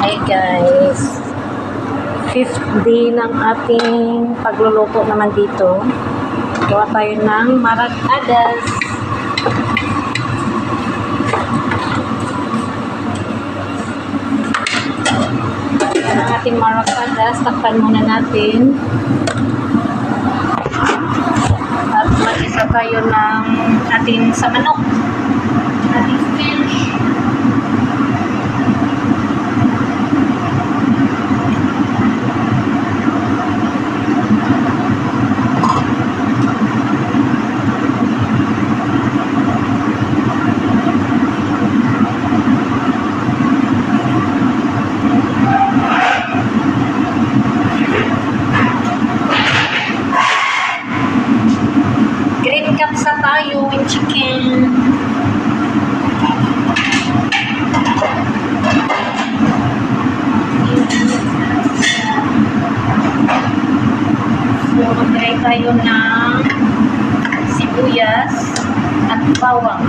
Hi guys, fifth day ng ating pagluluto naman dito. Gawa tayo ng marag-adas. Yan ang ating marag-adas. Takpan muna natin. At mag-isa tayo ng ating sa manok. Ating fish. Green kapsa tayo with chicken. So, mag-try tayo ng sibuyas at bawang.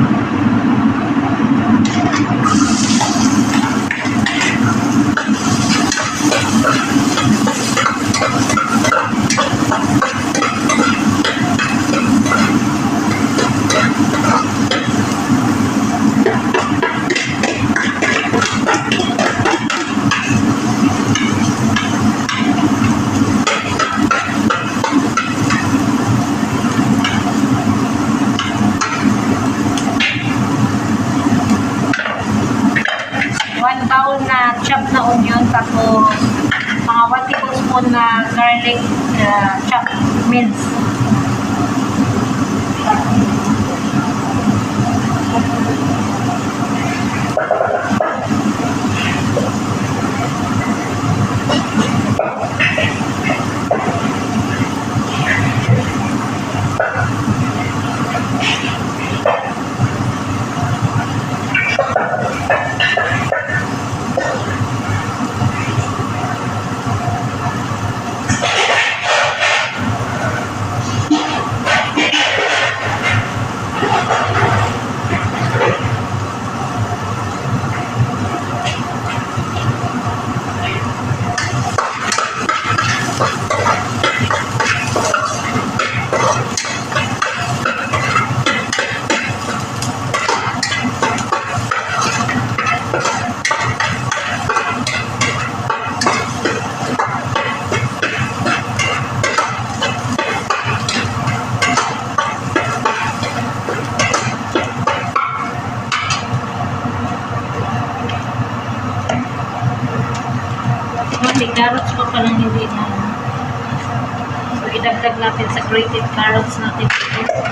Bowl na chopped na onion, tapos mga 1 tablespoon na garlic chopped mince. May carrots pa palang hindi na. So, idagdag natin sa grated carrots natin dito.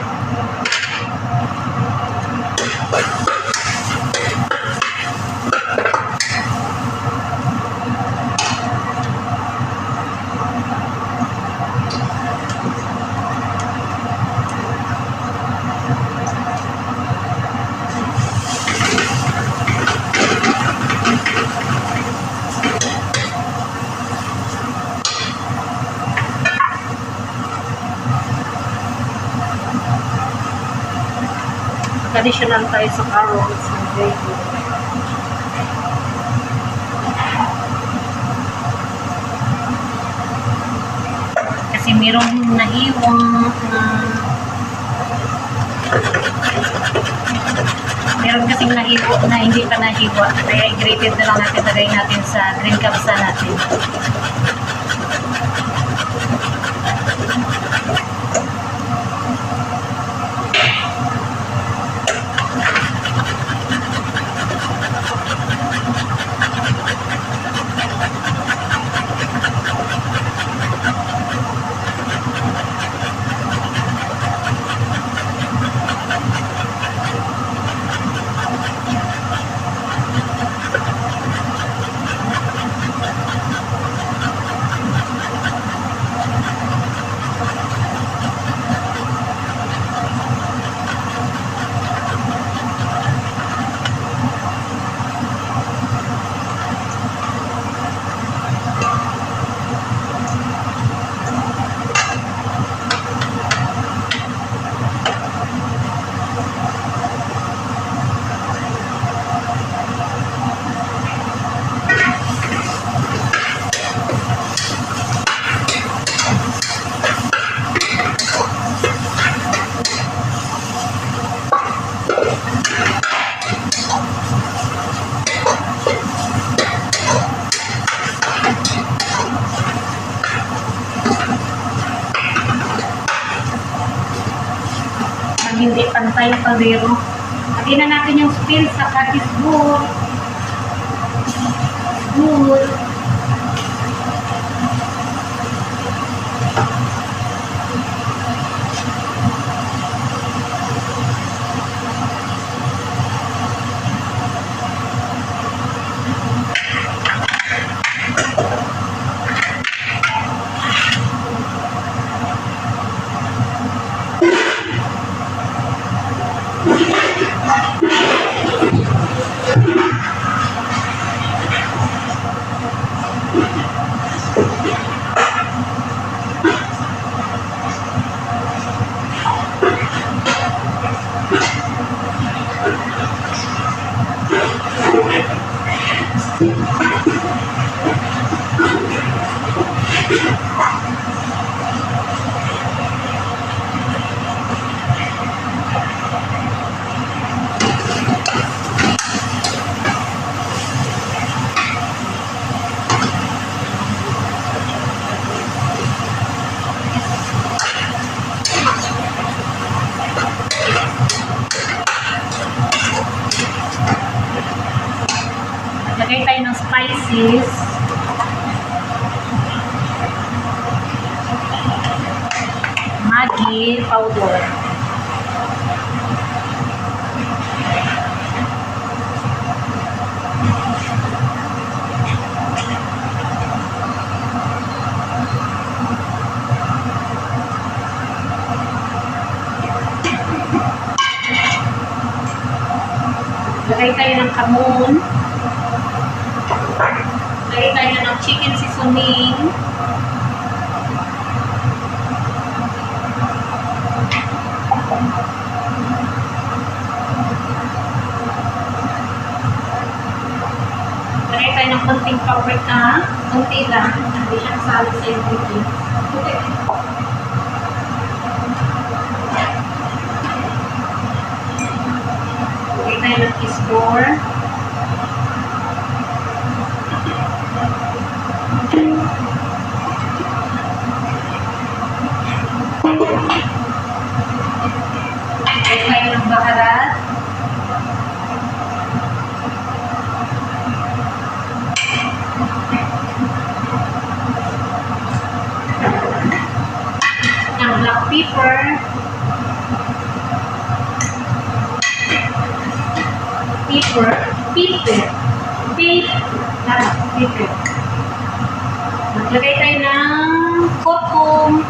Additional tayo sa carrots and gravy. Kasi mayroong nahiwa na meron kasing nahiwa na hindi pa nahiwa, kaya i-grated na lang natin, lagay natin sa green kapsa natin. hindi pantay yung kaldero. Lagyan na natin yung spill sa katisbur. Good. Lagay tayo ng spices. Maggi powder. Lagay tayo ng kamon. Lagay tayo ng chicken seasoning. Lagay tayo ng konting paprika. Konti lang. Hindi siya kasali sa ingredients. Okay. Lagay tayo ng kisbor. Lagay tayo ng baharat. Ng black pepper. Pepper. Maglagay tayo ng kokum.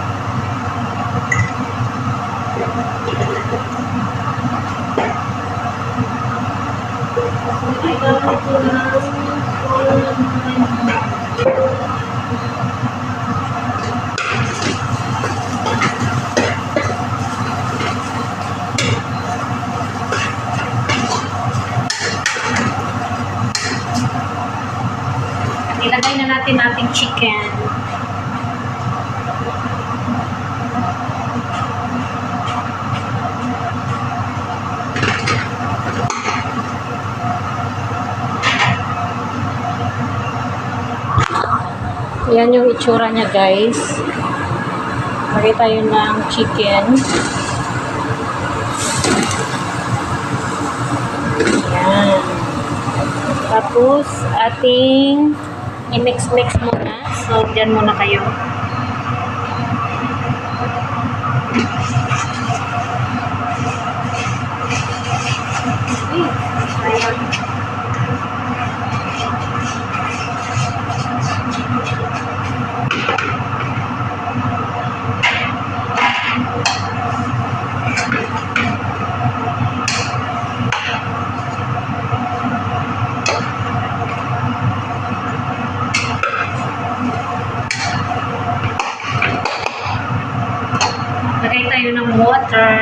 Ilagay na natin ating chicken. Yan yung itsura niya, guys. Lagay tayo ng chicken. Yan. Tapos, ating i-mix-mix muna. So, dyan muna kayo. Ayun. Lagay tayo ng water.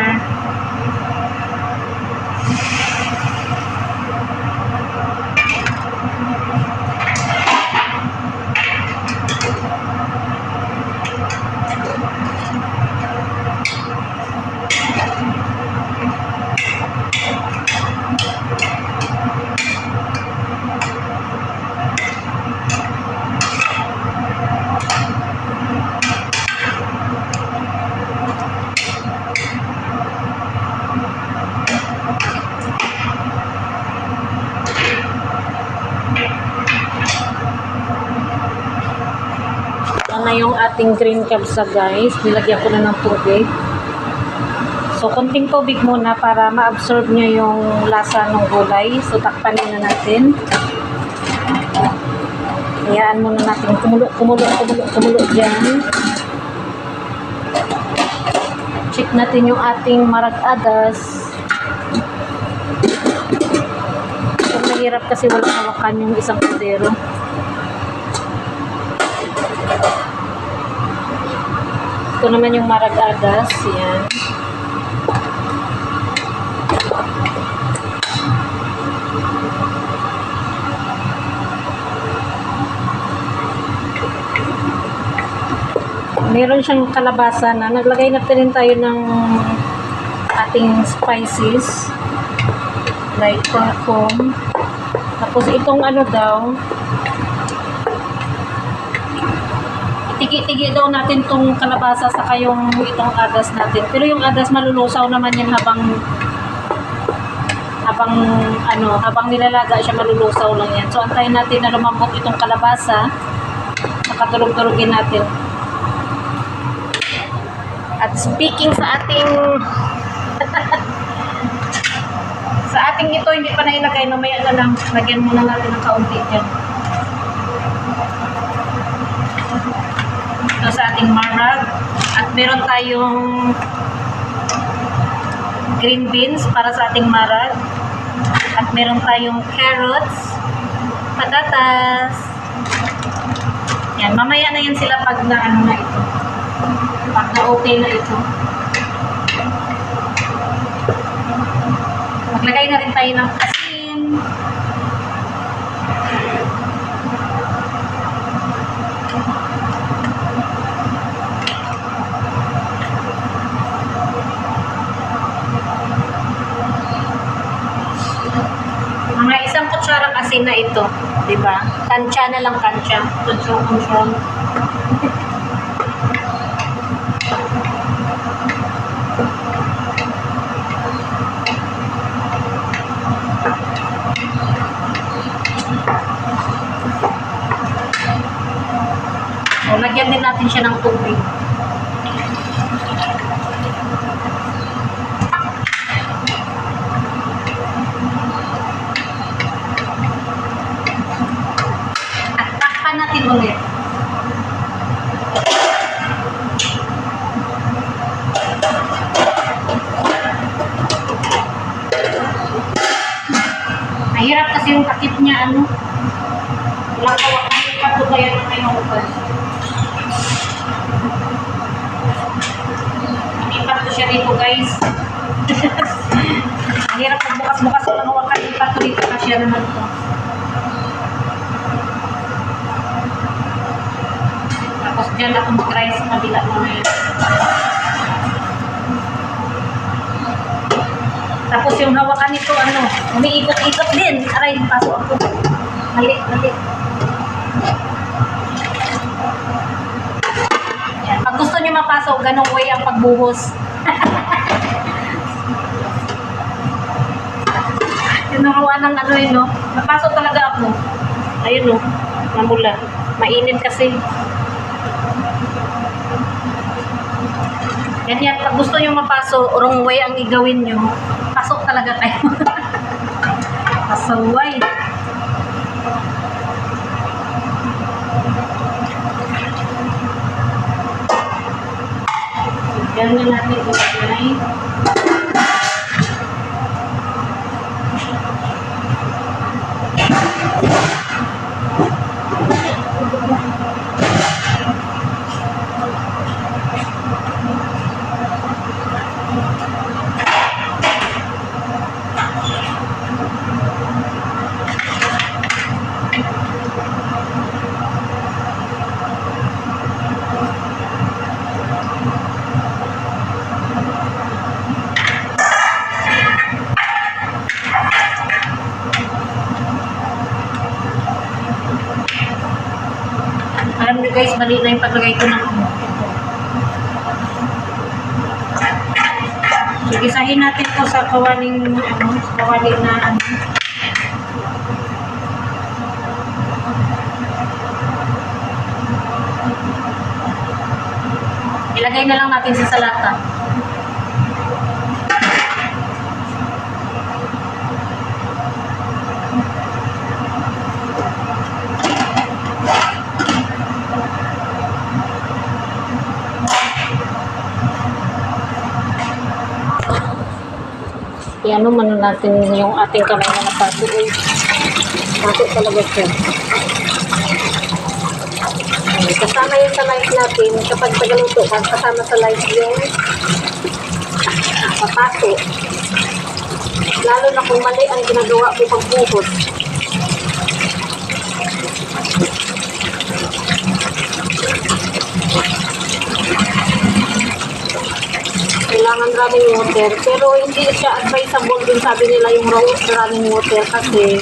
na yung ating green kabsa guys. Nilagyan ko na ng tubig. So, konting tubig muna para ma-absorb niya yung lasa ng gulay. So, takpan muna natin. Hayaan muna natin kumulo dyan. Check natin yung ating marag-adas. So, mahirap kasi walang hawakan yung isang kaldero. Ito naman yung marag-adas. Yan. Meron siyang kalabasa na naglagay na rin tayo ng ating spices like curcum. Tapos itong ano daw, tigi-tigi daw natin tong kalabasa saka yung itong adas natin. Pero yung adas malulusaw naman yan habang nilalaga siya, malulusaw lang yan. So antayin natin na lumambot itong kalabasa, saka durug-durugin natin. At speaking sa ating sa ating ito, hindi pa nailagay, mamaya na lang, lagyan muna natin ng kaunti dyan. Ito sa ating marag. At meron tayong green beans para sa ating marag. At meron tayong carrots, patatas. Yan, mamaya na yan sila pag na ano na ito. Pag na okay na ito. Maglagay na rin tayo ng asin. Mga isang kutsarang asin na ito, di ba? Tansya na lang, tansya. Tansya. So, lagyan din natin siya ng tubig. At takpan natin ulit. Mahirap kasi yung takip niya, ano? Walang kawakan yung patubayan na ngayong upas. Ipat ko siya dito, guys. Mahirap pag bukas-bukas walang hawakan. Ipat ko dito na siya naman ito. Tapos dyan ako mag-try sa kabila naman. Tapos yung hawakan nito, ano, umiikot-ikot din. Aray, pasok ako. Mali. Yan. Pag gusto niyo mapasok, ganong way ang pagbuhos. Tinuruan ng ano yun, no? Napasok talaga ako. Ayun, no? Namula. Mainit kasi. Ganyan, pag gusto nyo mapasok, wrong way ang igawin nyo, pasok talaga kayo. Pasaway. Yan na natin ilagay. Alam nyo guys, mali na yung paglagay ko ng ano. So, gisahin natin to sa kawaling, ano, sa kawaling na ano. Ilagay na lang natin sa salata. Iano man natin yung ating kamay na napato. Pato talaga siya. Kasama yung sa light natin, kapag tagaluto, kasama sa light yung papato. Lalo na kung mali ang ginagawa ko pagbuhos. Kailangan running water, pero hindi siya advisable din, sabi nila, yung raw running water kasi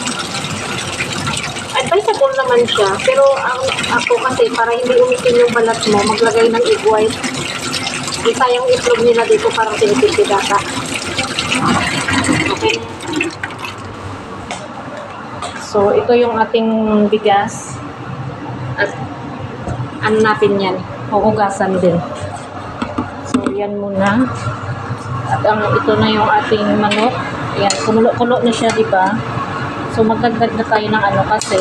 advisable naman siya, pero ako kasi para hindi umitin yung balat mo, maglagay ng egg white. Isa yung itlog nila dito parang pinipipidata. Okay. So, ito yung ating bigas. At ano natin yan? Huhugasan din. So, yan muna. At ito na yung ating manok. Yan, kumulo-kulo na siya, di ba? So, magdagdag na tayo ng ano kasi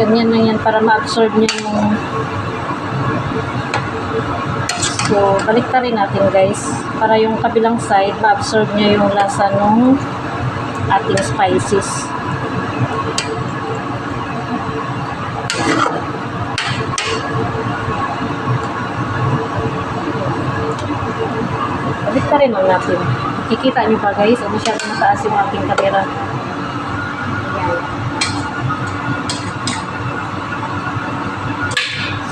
ganyan na yan para ma-absorb niya yung. So, balik na rin natin guys para yung kabilang side ma-absorb niya yung lasa ng ating spices. Balik na rin lang natin. Kikita nyo pa guys, masyadong mataas yung ating kamera. Ayan.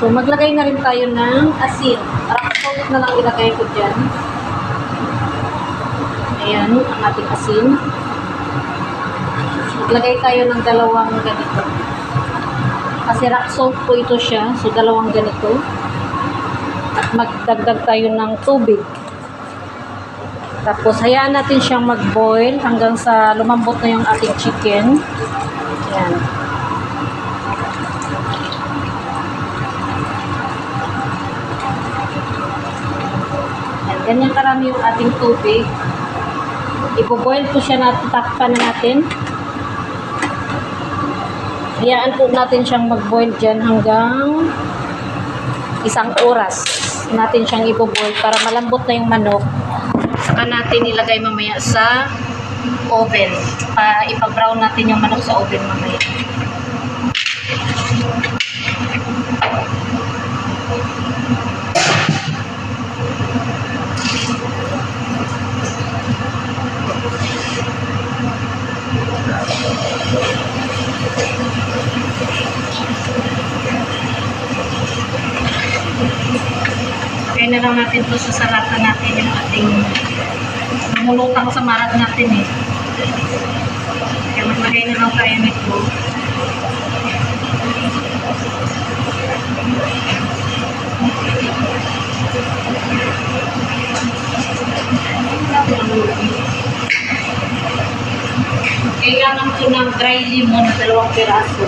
So, maglagay na rin tayo ng asin. Rakasawit na lang ilagay ko dyan. Ayan, ang ating asin. Maglagay tayo ng dalawang ganito. Kasi rock salt po ito siya. So, dalawang ganito. At magdagdag tayo ng tubig. Tapos, hayaan natin siyang mag-boil hanggang sa lumambot na yung ating chicken. Ayan. Ayan. Ganyan karami yung ating tubig. Ipo-boil po siya natin, takpan na natin. Hayaan po natin siyang mag-boil dyan hanggang 1 oras. Natin siyang ipo-boil para malambot na yung manok. Saka natin ilagay mamaya sa oven. Ipa-brown natin yung manok sa oven mamaya. Kaya na lang natin ito sa salata natin yung ating mulutang sa marat natin eh. Kaya maglagay na lang tayo nito. Kailangan ito ng dry lemon na 2 piraso.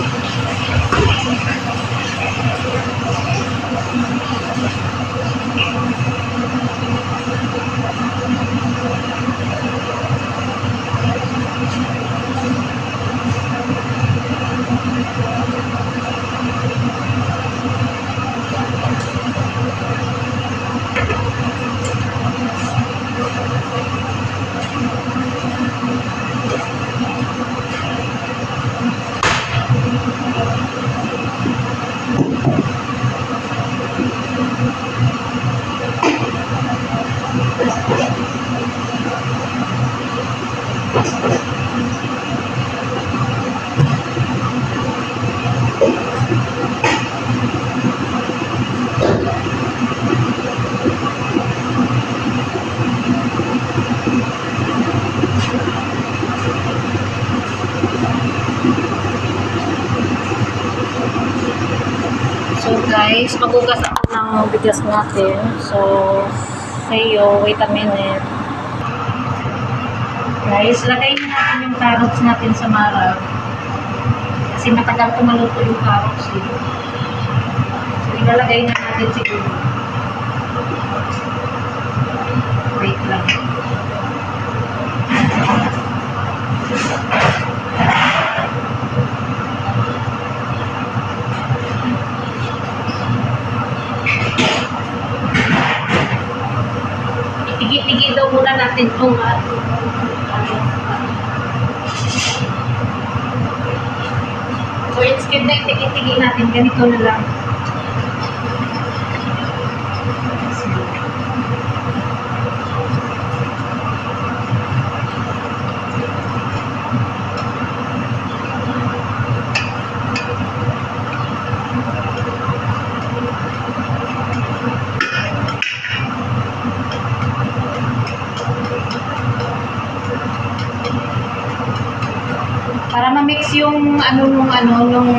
So guys, magugas ako ng bigas natin. So, sayo, wait a minute. Guys, lagay na natin yung carrots natin sa marag. Kasi matagal ko maluto yung carrots eh. So, ilalagay na natin siguro. Wait lang. Tigi-tigi daw muna natin itong so instead na tigi-tigi natin, ganito na lang. Para ma-mix yung nung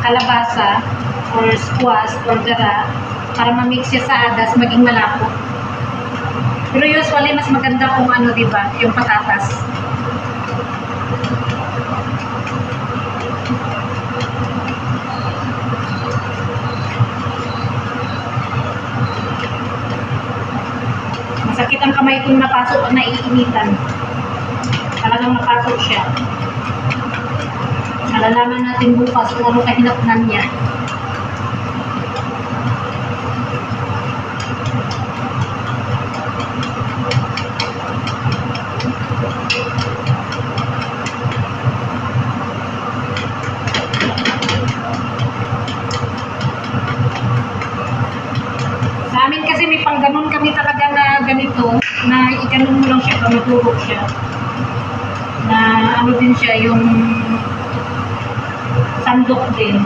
kalabasa or squash or dara, para ma-mix siya sa adas, maging malapot. Pero usually mas maganda kung di ba, yung patatas. Masakit ang kamay kung napasok at naiinitan. Talagang napasok siya. Malalaman natin bukas kung ano kahinatnan niya. Sa amin kasi may pangganon kami talaga na ganito, na ikanon mo lang siya, matulog siya. Na din siya, yung sandok din.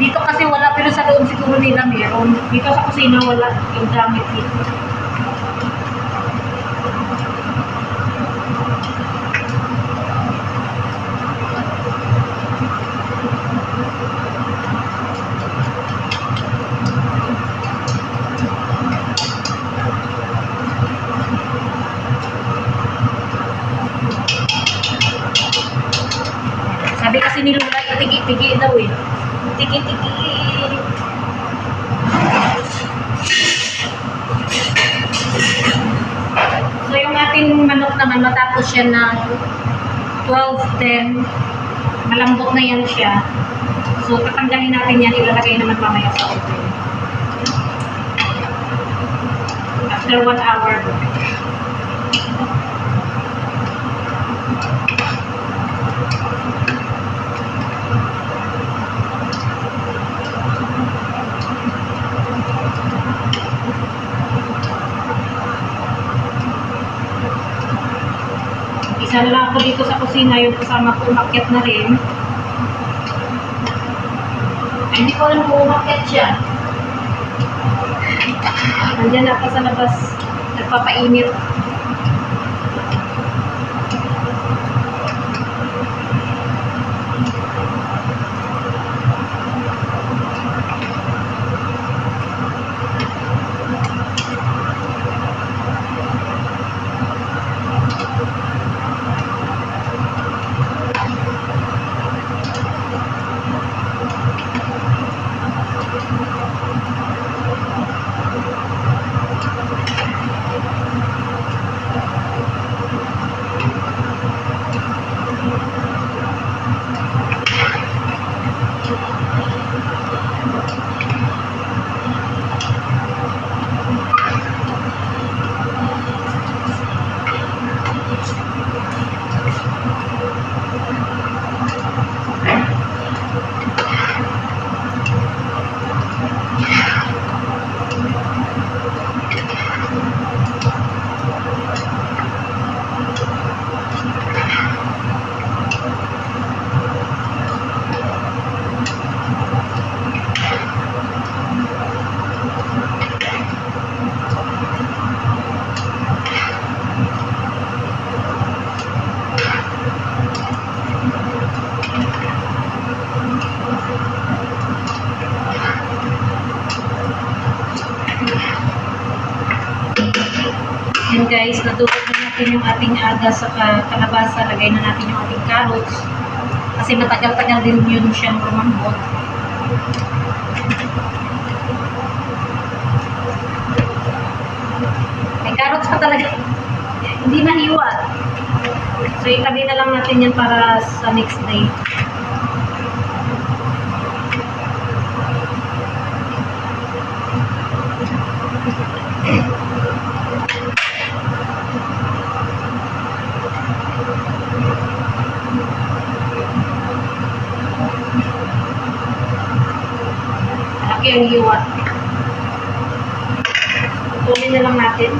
Dito kasi wala, pero sa loob siguro nila meron. Dito sa kusina wala yung gamit dito. Sabi kasi ni Lola, itigi-tigi daw eh. Tigi-tigi. So yung ating manok naman, matapos siya ng 12-10, malambot na yan siya. So tatanggalin natin yan, ilalagay naman mamaya sa oven. After 1 hour. Isa na lang ako dito sa kusina, yung kasama ko umakyat na rin. Ay, hindi ko alam kung umakyat siya. Nandiyan ako sa labas, nagpapainit. Yun guys, natulog na natin yung ating agas sa kalabasa. Lagay na natin yung ating carrots. Kasi matagal-tagal din yun siyang lumambot. May carrots pa talaga. Hindi nahiwa. So, itabi na lang natin yan para sa next day. Malaki ang hiwa. Tuloy na lang natin.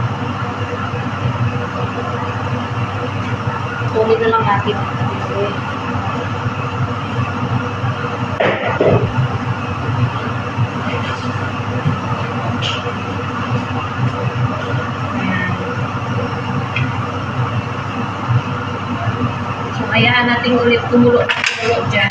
Tuloy na lang natin. Okay. So, hayaan natin ulit tumulo dyan.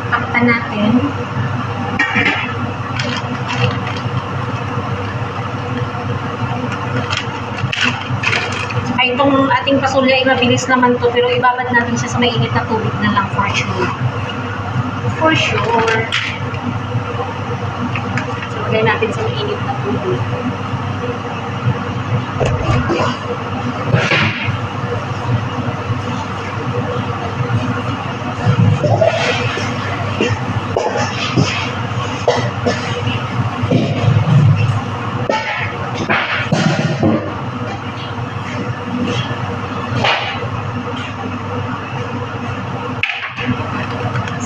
Takpan natin. Saka itong ating pasulya ay mabilis naman to, pero ibabad natin siya sa mainit na tubig na lang for sure. For sure. So, lagay natin sa mainit na tubig.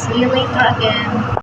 See you later again.